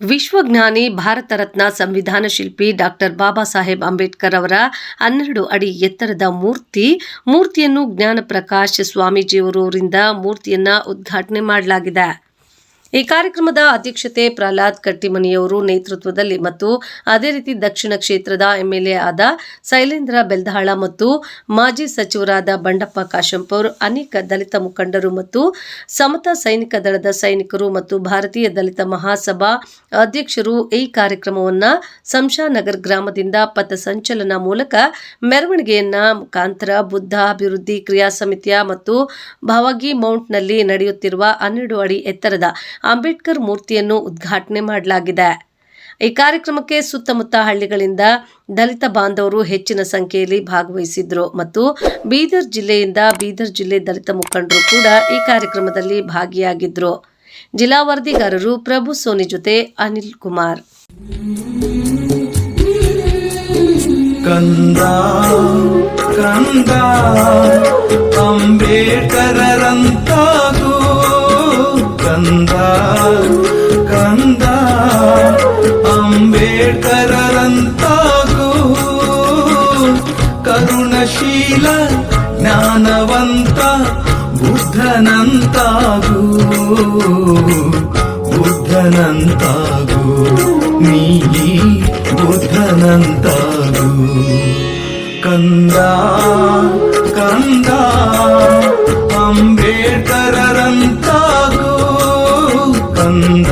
ವಿಶ್ವಜ್ಞಾನಿ ಭಾರತ ರತ್ನ ಸಂವಿಧಾನ ಶಿಲ್ಪಿ ಡಾಕ್ಟರ್ ಬಾಬಾ ಸಾಹೇಬ್ ಅಂಬೇಡ್ಕರ್ ಅವರ 12 ಅಡಿ ಎತ್ತರದ ಮೂರ್ತಿಯನ್ನು ಜ್ಞಾನ ಪ್ರಕಾಶ್ ಸ್ವಾಮೀಜಿಯವರಿಂದ ಮೂರ್ತಿಯನ್ನ ಉದ್ಘಾಟನೆ ಮಾಡಲಾಗಿದೆ. ಈ ಕಾರ್ಯಕ್ರಮದ ಅಧ್ಯಕ್ಷತೆ ಪ್ರಹ್ಲಾದ್ ಕಟ್ಟಿಮನಿಯವರು ನೇತೃತ್ವದಲ್ಲಿ ಮತ್ತು ಅದೇ ರೀತಿ ದಕ್ಷಿಣ ಕ್ಷೇತ್ರದ ಎಂಎಲ್ಎ ಆದ ಶೈಲೇಂದ್ರ ಬೆಲ್ದಾಳ ಮತ್ತು ಮಾಜಿ ಸಚಿವರಾದ ಬಂಡಪ್ಪ ಕಾಶಂಪುರ್, ಅನೇಕ ದಲಿತ ಮುಖಂಡರು ಮತ್ತು ಸಮತಾ ಸೈನಿಕ ದಳದ ಸೈನಿಕರು ಮತ್ತು ಭಾರತೀಯ ದಲಿತ ಮಹಾಸಭಾ ಅಧ್ಯಕ್ಷರು ಈ ಕಾರ್ಯಕ್ರಮವನ್ನು ಶಂಷಾನಗರ್ ಗ್ರಾಮದಿಂದ ಪಥಸಂಚಲನ ಮೂಲಕ ಮೆರವಣಿಗೆಯನ್ನ ಮುಖಾಂತರ ಬುದ್ಧ ಅಭಿವೃದ್ಧಿ ಕ್ರಿಯಾ ಸಮಿತಿಯ ಮತ್ತು ಭವಾಗಿ ಮೌಂಟ್ನಲ್ಲಿ ನಡೆಯುತ್ತಿರುವ 12 ಅಡಿ ಎತ್ತರದ ಅಂಬೇಡ್ಕರ್ ಮೂರ್ತಿಯನ್ನು ಉದ್ಘಾಟನೆ ಮಾಡಲಾಗಿದೆ. ಈ ಕಾರ್ಯಕ್ರಮಕ್ಕೆ ಸುತ್ತಮುತ್ತ ಹಳ್ಳಿಗಳಿಂದ ದಲಿತ ಬಾಂಧವರು ಹೆಚ್ಚಿನ ಸಂಖ್ಯೆಯಲ್ಲಿ ಭಾಗವಹಿಸಿದ್ರು ಮತ್ತು ಬೀದರ್ ಜಿಲ್ಲೆ ದಲಿತ ಮುಖಂಡರು ಕೂಡ ಈ ಕಾರ್ಯಕ್ರಮದಲ್ಲಿ ಭಾಗಿಯಾಗಿದ್ರು. ಜಿಲ್ಲಾ ವರದಿಗಾರರು ಪ್ರಭು ಸೋನಿ ಜೊತೆ ಅನಿಲ್ ಕುಮಾರ್. ಅಂಬೇಡ್ಕರರಂತಾಗು ಕಂದ ಅಂಬೇಡ್ಕರರಂತಾಗು ಕರುಣಶೀಲ ಜ್ಞಾನವಂತ ಬುದ್ಧನಂತಾಗು ನೀ ಬುದ್ಧನಂತಾಗು ಕಂದ ಅಂಬೇಡ್ಕರರಂತಾಗು ಕಂದ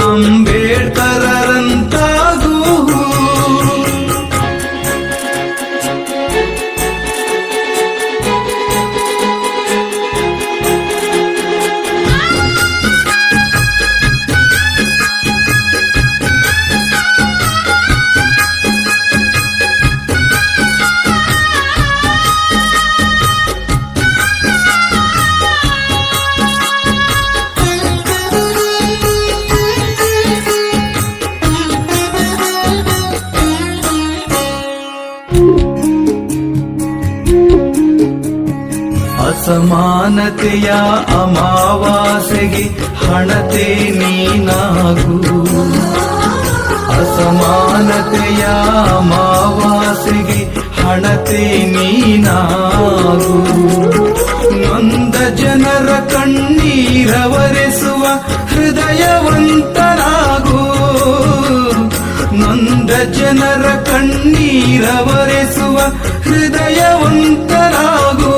ಅಂಬೇಡ್ಕರರಂತಾಗು. ಅಸಮಾನತೆಯ ಅಮಾವಾಸ್ಯೆಗೆ ಹಣತೆ ನೀನಾಗು, ಅಸಮಾನತೆಯ ಅಮಾವಾಸ್ಯೆಗೆ ಹಣತೆ ನೀನಾಗು, ನೊಂದ ಜನರ ಕಣ್ಣೀರವರೆಸುವ ಹೃದಯವಂತನಾಗು, ನೊಂದ ಜನರ ಕಣ್ಣೀರವರೆಸುವ ಹೃದಯವಂತನಾಗು,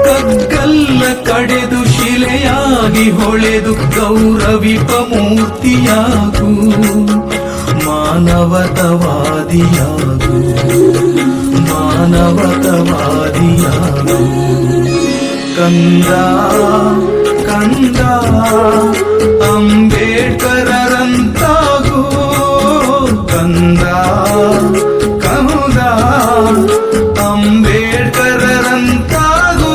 ಕಗ್ಗಲ್ಲ ಕಡೆದು ಶಿಲೆಯಾಗಿ ಹೊಳೆದು ಗೌರವಿಪ ಮೂರ್ತಿಯಾಗು, ಮಾನವತವಾದಿಯಾಗು ಕಂದ ಅಂಬೇಡ್ಕರರಂತಾಗು ಕಂದ ಅಂಬೇಡ್ಕರರಂತಾಗು.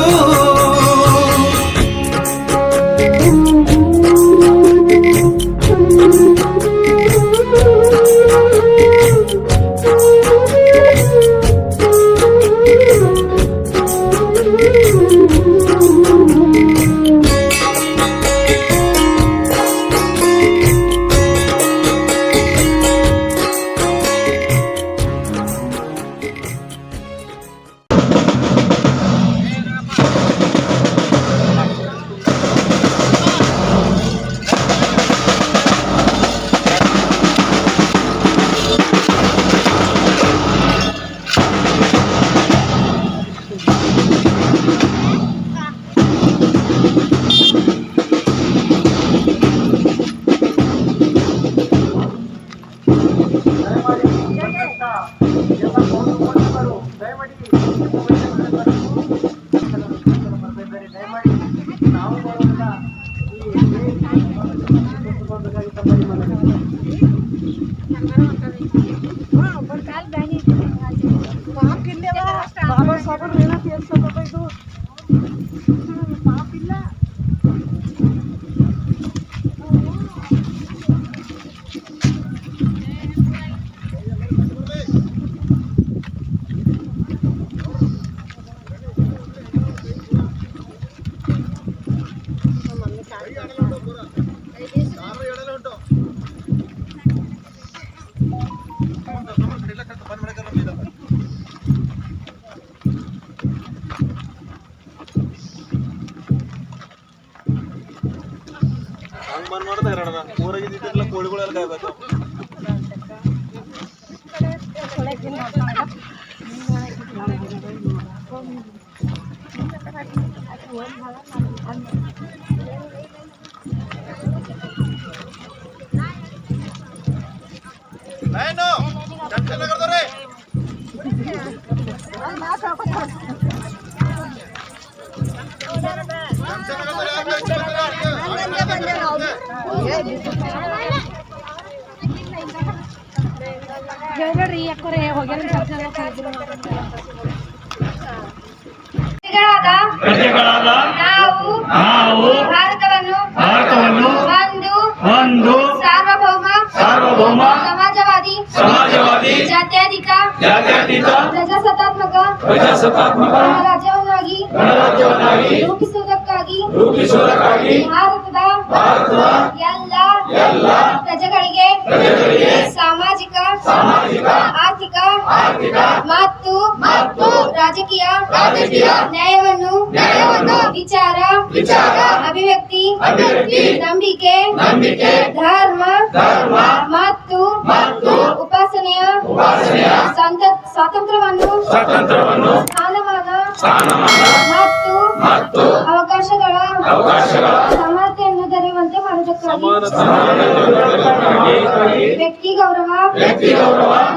ಕೋಳಿಗಳೆಲ್ಲ ಕಾಯ್ಬೇಕು. ಹೇಳ್ಬೇಡ್ರಿ ಯಾಕೋರೆ ಹೋಗ್ಯಾರ ನಾವು ಭಾರತವನ್ನು ಒಂದು ಸಾರ್ವಭೌಮ ಸಮಾಜವಾದಿ ಜಾತ್ಯತೀತ ಪ್ರಜಾಸತ್ತಾತ್ಮಕ ಗಣರಾಜ್ಯವನ್ನಾಗಿ ರೂಪಿಸುವುದಕ್ಕಾಗಿ ಭಾರತದ ಎಲ್ಲ ಪ್ರಜೆಗಳಿಗೆ ಸಾಮಾಜಿಕ ಆರ್ಥಿಕ ಮತ್ತು ರಾಜಕೀಯ ನ್ಯಾಯವನ್ನು ವಿಚಾರ ಅಭಿವ್ಯಕ್ತಿ ನಂಬಿಕೆ ಧರ್ಮ ಮತ್ತು ಉಪಾಸನೆಯ ಸ್ವಾತಂತ್ರ್ಯವನ್ನು ಸ್ಥಾನಮಾನ ಮತ್ತು ಅವಕಾಶಗಳ ಸಮಾನತೆಯನ್ನು ದೊರೆಯುವಂತೆ ಮಾಡುವುದಕ್ಕಾಗಿ ವ್ಯಕ್ತಿ ಗೌರವ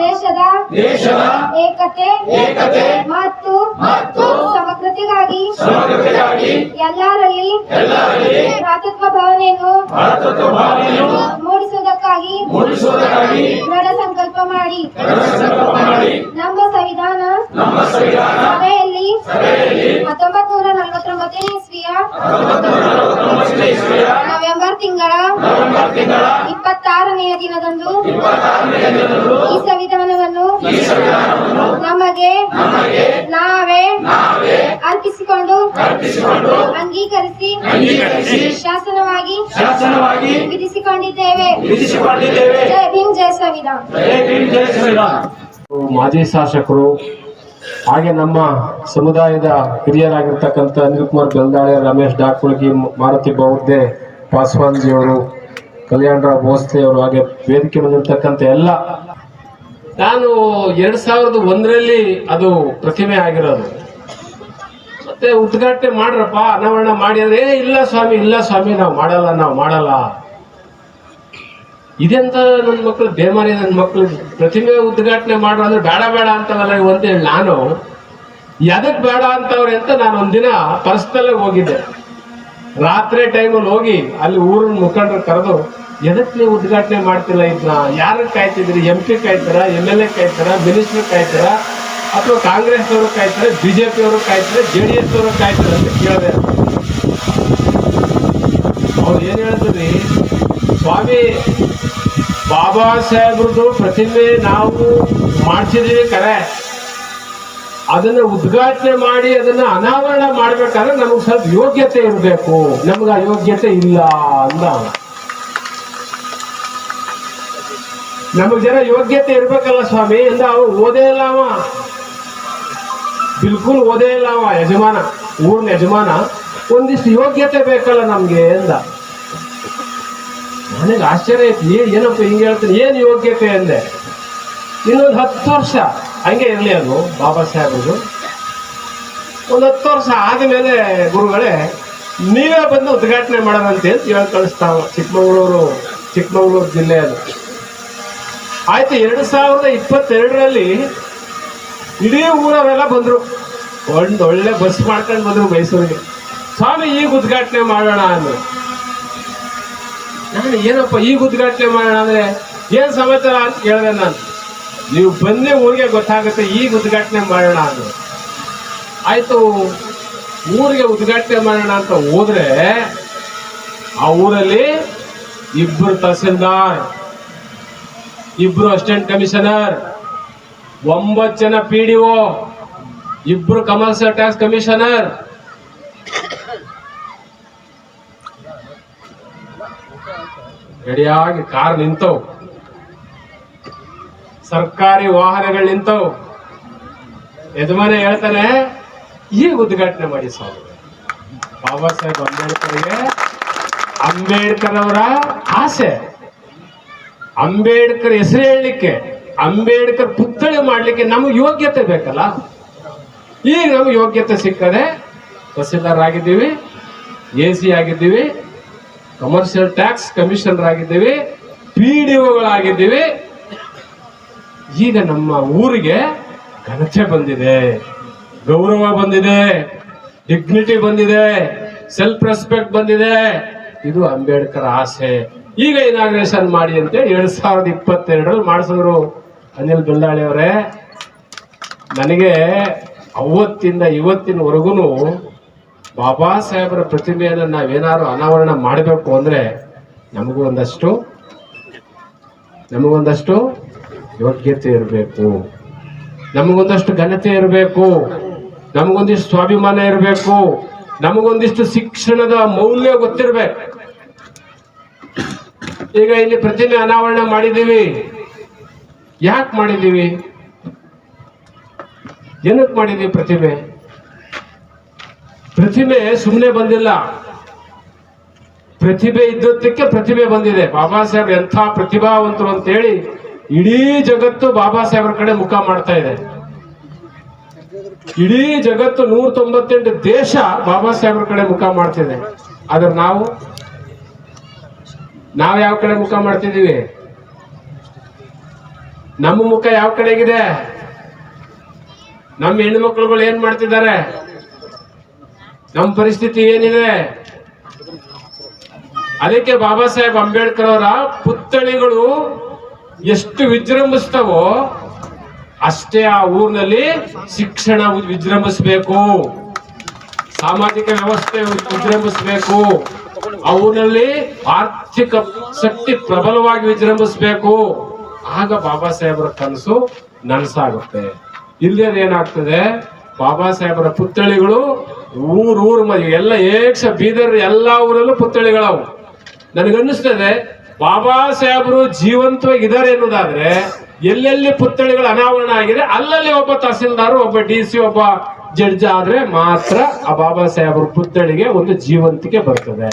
ದೇಶದ ಏಕತೆ ಮತ್ತು ಸಮಗ್ರತೆಗಾಗಿ ಎಲ್ಲರಲ್ಲಿ ಭ್ರಾತೃತ್ವ ಭಾವನೆಯನ್ನು ಮೂಡಿಸುವುದಕ್ಕಾಗಿ ದೃಢ ಸಂಕಲ್ಪ ಮಾಡಿ ನಮ್ಮ ಸಂವಿಧಾನ ಸಭೆಯಲ್ಲಿ 1949 ಇಸ್ವಿಯ ನವೆಂಬರ್ ತಿಂಗಳ 26ನೆಯ ದಿನದಂದು ಈ ಸಂವಿಧಾನವನ್ನು ನಮಗೆ ನಾವೇ ಅರ್ಪಿಸಿಕೊಂಡು ಅಂಗೀಕರಿಸಿ ಶಾಸನವಾಗಿ ವಿಧಿಸಿಕೊಂಡಿದ್ದೇವೆ. ಜೈ ಭೀಮ್, ಜೈ ಸಂವಿಧಾನ. ಮಾಜಿ ಶಾಸಕರು ಹಾಗೆ ನಮ್ಮ ಸಮುದಾಯದ ಹಿರಿಯರಾಗಿರ್ತಕ್ಕಂಥ ಅನಿಲ್ ಕುಮಾರ್ ಬೆಲ್ದಾಳೆ, ರಮೇಶ್ ಡಾಕುಳಗಿ, ಮಾರುತಿ ಬೌದ್ಧೆ, ಪಾಸ್ವಾನ್ಜಿಯವರು, ಕಲ್ಯಾಣರಾವ್ ಭೋಸ್ಲೆ ಅವರು, ಹಾಗೆ ವೇದಿಕೆ ಬಂದಿರತಕ್ಕಂಥ ಎಲ್ಲ, ನಾನು 2001ರಲ್ಲಿ ಅದು ಪ್ರತಿಮೆ ಆಗಿರೋದು. ಮತ್ತೆ ಉದ್ಘಾಟನೆ ಮಾಡ್ರಪ್ಪ, ಅನಾವರಣ ಮಾಡಿ ಅಂದ್ರೆ ಇಲ್ಲ ಸ್ವಾಮಿ ನಾವು ಮಾಡಲ್ಲ. ಇದೆಂತ ನನ್ನ ಮಕ್ಕಳು ಬೇಮಾರಿ, ನನ್ನ ಮಕ್ಕಳು ಪ್ರತಿಮೆ ಉದ್ಘಾಟನೆ ಮಾಡ್ರು ಅಂದ್ರೆ ಬೇಡ ಅಂತವಲ್ಲ ಅಂತೇಳಿ ನಾನು ಎದಕ್ ಬೇಡ ಅಂತವ್ರೆ ಅಂತ ನಾನು ಒಂದಿನ ಪರ್ಸನಲ್ ಹೋಗಿದ್ದೆ. ರಾತ್ರಿ ಟೈಮಲ್ಲಿ ಹೋಗಿ ಅಲ್ಲಿ ಊರಿನ ಮುಖಂಡರು ಕರೆದು, ಎದಕ್ ನೀವು ಉದ್ಘಾಟನೆ ಮಾಡ್ತಿಲ್ಲ, ಇದನ್ನ ಯಾರು ಕಾಯ್ತಿದ್ರಿ? MP ಕಾಯ್ತಾರ, MLA ಕಾಯ್ತಾರ, ಮಿನಿಸ್ಟರ್ ಕಾಯ್ತಾರ, ಅಥವಾ ಕಾಂಗ್ರೆಸ್ ಅವರು ಕಾಯ್ತಾರೆ, BJP ಅವರು ಕಾಯ್ತಾರೆ, JDS ಅವರು ಕಾಯ್ತಾರೆ ಅಂತ ಕೇಳಿದೆ. ಅವ್ರು ಏನ್ ಹೇಳಿದ್ರಿ, ಸ್ವಾಮಿ ಬಾಬಾ ಸಾಹೇಬ್ರದ್ದು ಪ್ರತಿಮೆ ನಾವು ಮಾಡಿಸಿದೀವಿ ಕರೆ, ಅದನ್ನ ಉದ್ಘಾಟನೆ ಮಾಡಿ ಅದನ್ನ ಅನಾವರಣ ಮಾಡ್ಬೇಕಾದ್ರೆ ನಮಗೆ ಸ್ವಲ್ಪ ಯೋಗ್ಯತೆ ಇರಬೇಕು, ನಮ್ಗೆ ಆ ಯೋಗ್ಯತೆ ಇಲ್ಲ ಅಂದ. ನಮಗ್ ಜನ ಯೋಗ್ಯತೆ ಇರ್ಬೇಕಲ್ಲ ಸ್ವಾಮಿ ಅಂದ. ಅವ ಓದೇ ಇಲ್ಲ, ಬಿಲ್ಕುಲ್ ಓದೇ ಇಲ್ಲ ಯಜಮಾನ, ಊರಿನ ಯಜಮಾನ. ಒಂದಿಷ್ಟು ಯೋಗ್ಯತೆ ಬೇಕಲ್ಲ ನಮ್ಗೆ ಅಂದ. ನನಗೆ ಆಶ್ಚರ್ಯ ಐತಿ, ಏನಪ್ಪ ಹಿಂಗೆ ಹೇಳ್ತೀನಿ, ಏನು ಯೋಗ್ಯತೆ ಅಂದೆ. ಇನ್ನೊಂದು 10 ವರ್ಷ ಹಂಗೆ ಇರಲಿ, ಅದು ಬಾಬಾ ಸಾಹೇಬ್ರದು. ಒಂದು 10 ವರ್ಷ ಆದಮೇಲೆ ಗುರುಗಳೇ ನೀವೇ ಬಂದು ಉದ್ಘಾಟನೆ ಮಾಡೋದಂತೆ ಅಂತ ಹೇಳಿ ಕಳಿಸ್ತಾವ. ಚಿಕ್ಕಮಗಳೂರು ಜಿಲ್ಲೆ ಅದು. ಆಯ್ತು, 2022ರಲ್ಲಿ ಇಡೀ ಊರವರೆಲ್ಲ ಬಂದರು, ಒಳ್ಳೆ ಬಸ್ ಮಾಡ್ಕೊಂಡು ಬಂದರು ಮೈಸೂರಿಗೆ. ಸ್ವಾಮಿ ಈಗ ಉದ್ಘಾಟನೆ ಮಾಡೋಣ ಅಂದ್ರೆ, ನಾನು ಏನಪ್ಪ ಈಗ ಉದ್ಘಾಟನೆ ಮಾಡೋಣ ಅಂದ್ರೆ ಏನ್ ಸಮಾಚಾರ ಅಂತ ಕೇಳಿದೆ ನಾನು. ನೀವು ಬಂದೇ ಊರಿಗೆ ಗೊತ್ತಾಗುತ್ತೆ, ಈಗ ಉದ್ಘಾಟನೆ ಮಾಡೋಣ ಅಂದ್ರೆ. ಆಯ್ತು, ಊರಿಗೆ ಉದ್ಘಾಟನೆ ಮಾಡೋಣ ಅಂತ ಹೋದ್ರೆ ಆ ಊರಲ್ಲಿ 2 ತಹಸೀಲ್ದಾರ್, 2 ಅಸಿಸ್ಟೆಂಟ್ ಕಮಿಷನರ್, 9 ಜನ PDO, 2 ಕಮರ್ಷಿಯಲ್ ಟ್ಯಾಕ್ಸ್ ಕಮಿಷನರ್, ರೆಡಿಯಾಗಿ ಕಾರ್ ನಿಂತವು, ಸರ್ಕಾರಿ ವಾಹನಗಳು ನಿಂತವು. ಯಜಮಾನ ಹೇಳ್ತಾನೆ, ಈಗ ಉದ್ಘಾಟನೆ ಮಾಡಿ ಸ್ವಾಮಿ. ಬಾಬಾ ಸಾಹೇಬ್ ಅಂಬೇಡ್ಕರ್ಗೆ ಅಂಬೇಡ್ಕರ್ ಅವರ ಆಸೆ, ಅಂಬೇಡ್ಕರ್ ಹೆಸರು ಹೇಳಲಿಕ್ಕೆ, ಅಂಬೇಡ್ಕರ್ ಪುತ್ಥಳಿ ಮಾಡ್ಲಿಕ್ಕೆ ನಮಗೆ ಯೋಗ್ಯತೆ ಬೇಕಲ್ಲ. ಈಗ ನಮಗೆ ಯೋಗ್ಯತೆ ಸಿಕ್ಕದೆ ತಹಸೀಲ್ದಾರ್ ಆಗಿದ್ದೀವಿ, AC ಆಗಿದ್ದೀವಿ, ಕಮರ್ಷಿಯಲ್ ಟ್ಯಾಕ್ಸ್ ಕಮಿಷನರ್ ಆಗಿದ್ದೀವಿ, PDOಗಳಾಗಿದ್ದೀವಿ. ಈಗ ನಮ್ಮ ಊರಿಗೆ ಘನತೆ ಬಂದಿದೆ, ಗೌರವ ಬಂದಿದೆ, ಡಿಗ್ನಿಟಿ ಬಂದಿದೆ, ಸೆಲ್ಫ್ ರೆಸ್ಪೆಕ್ಟ್ ಬಂದಿದೆ. ಇದು ಅಂಬೇಡ್ಕರ್ ಆಸೆ. ಈಗ ಇನಾಗ್ರೇಷನ್ ಮಾಡಿ ಅಂತ 2022 ಮಾಡಿಸಿದ್ರು ಅನಿಲ್ ಬೆಲ್ಲಾಳಿ ಅವರೇ. ನನಗೆ ಅವತ್ತಿಂದ ಇವತ್ತಿನವರೆಗೂ ಬಾಬಾ ಸಾಹೇಬರ ಪ್ರತಿಮೆಯನ್ನು ನಾವೇನಾದ್ರು ಅನಾವರಣ ಮಾಡಬೇಕು ಅಂದ್ರೆ ನಮಗೂ ಒಂದಷ್ಟು ಯೋಗ್ಯತೆ ಇರಬೇಕು, ನಮಗೊಂದಷ್ಟು ಘನತೆ ಇರಬೇಕು, ನಮಗೊಂದಿಷ್ಟು ಸ್ವಾಭಿಮಾನ ಇರಬೇಕು, ನಮಗೊಂದಿಷ್ಟು ಶಿಕ್ಷಣದ ಮೌಲ್ಯ ಗೊತ್ತಿರ್ಬೇಕು. ಈಗ ಇಲ್ಲಿ ಪ್ರತಿಮೆ ಅನಾವರಣ ಮಾಡಿದ್ದೀವಿ. ಯಾಕೆ ಮಾಡಿದ್ದೀವಿ? ಏನಕ್ಕೆ ಮಾಡಿದ್ದೀವಿ ಪ್ರತಿಮೆ ಸುಮ್ಮನೆ ಬಂದಿಲ್ಲ. ಪ್ರತಿಭೆ ಇದ್ದದ್ದಕ್ಕೆ ಪ್ರತಿಭೆ ಬಂದಿದೆ. ಬಾಬಾ ಸಾಹೇಬ್ ಎಂಥ ಪ್ರತಿಭಾವಂತರು ಅಂತ ಹೇಳಿ ಇಡೀ ಜಗತ್ತು ಬಾಬಾ ಸಾಹೇಬ್ರ ಕಡೆ ಮುಖ ಮಾಡ್ತಾ ಇದೆ. ಇಡೀ ಜಗತ್ತು 198 ದೇಶ ಬಾಬಾ ಸಾಹೇಬ್ರ ಕಡೆ ಮುಖ ಮಾಡ್ತಿದೆ. ಆದ್ರೆ ನಾವು ಯಾವ ಕಡೆ ಮುಖ ಮಾಡ್ತಿದ್ದೀವಿ? ನಮ್ಮ ಮುಖ ಯಾವ ಕಡೆಗಿದೆ? ನಮ್ಮ ಹೆಣ್ಣುಮಕ್ಳುಗಳು ಏನ್ ಮಾಡ್ತಿದ್ದಾರೆ? ನಮ್ಮ ಪರಿಸ್ಥಿತಿ ಏನಿದೆ? ಅದಕ್ಕೆ ಬಾಬಾ ಸಾಹೇಬ್ ಅಂಬೇಡ್ಕರ್ ಅವರ ಪುತ್ಥಳಿಗಳು ಎಷ್ಟು ವಿಜೃಂಭಿಸ್ತವೋ ಅಷ್ಟೇ ಆ ಊರಿನಲ್ಲಿ ಶಿಕ್ಷಣ ವಿಜೃಂಭಿಸಬೇಕು, ಸಾಮಾಜಿಕ ವ್ಯವಸ್ಥೆ ವಿಜೃಂಭಿಸಬೇಕು, ಆ ಊರಿನಲ್ಲಿ ಆರ್ಥಿಕ ಶಕ್ತಿ ಪ್ರಬಲವಾಗಿ ವಿಜೃಂಭಿಸಬೇಕು. ಆಗ ಬಾಬಾ ಸಾಹೇಬರ ಕನಸು ನನಸಾಗುತ್ತೆ. ಇಲ್ಲದೆ ಏನಾಗ್ತದೆ? ಬಾಬಾ ಸಾಹೇಬರ ಪುತ್ಥಳಿಗಳು ಊರು ಎಲ್ಲ ಬೀದರ್ ಎಲ್ಲಾ ಊರಲ್ಲೂ ಪುತ್ಥಳಿಗಳವು. ನನಗನ್ನಿಸ್ತದೆ ಬಾಬಾ ಸಾಹೇಬರು ಜೀವಂತವಾಗಿದ್ದಾರೆ ಎನ್ನುವುದಾದ್ರೆ ಎಲ್ಲೆಲ್ಲಿ ಪುತ್ಥಳಿಗಳು ಅನಾವರಣ ಆಗಿದೆ ಅಲ್ಲಲ್ಲಿ ಒಬ್ಬ ತಹಸೀಲ್ದಾರ್, ಒಬ್ಬ DC, ಒಬ್ಬ ಜಡ್ಜ್ ಆದ್ರೆ ಮಾತ್ರ ಆ ಬಾಬಾ ಸಾಹೇಬರ ಪುತ್ಥಳಿಗೆ ಒಂದು ಜೀವಂತಿಕೆ ಬರ್ತದೆ.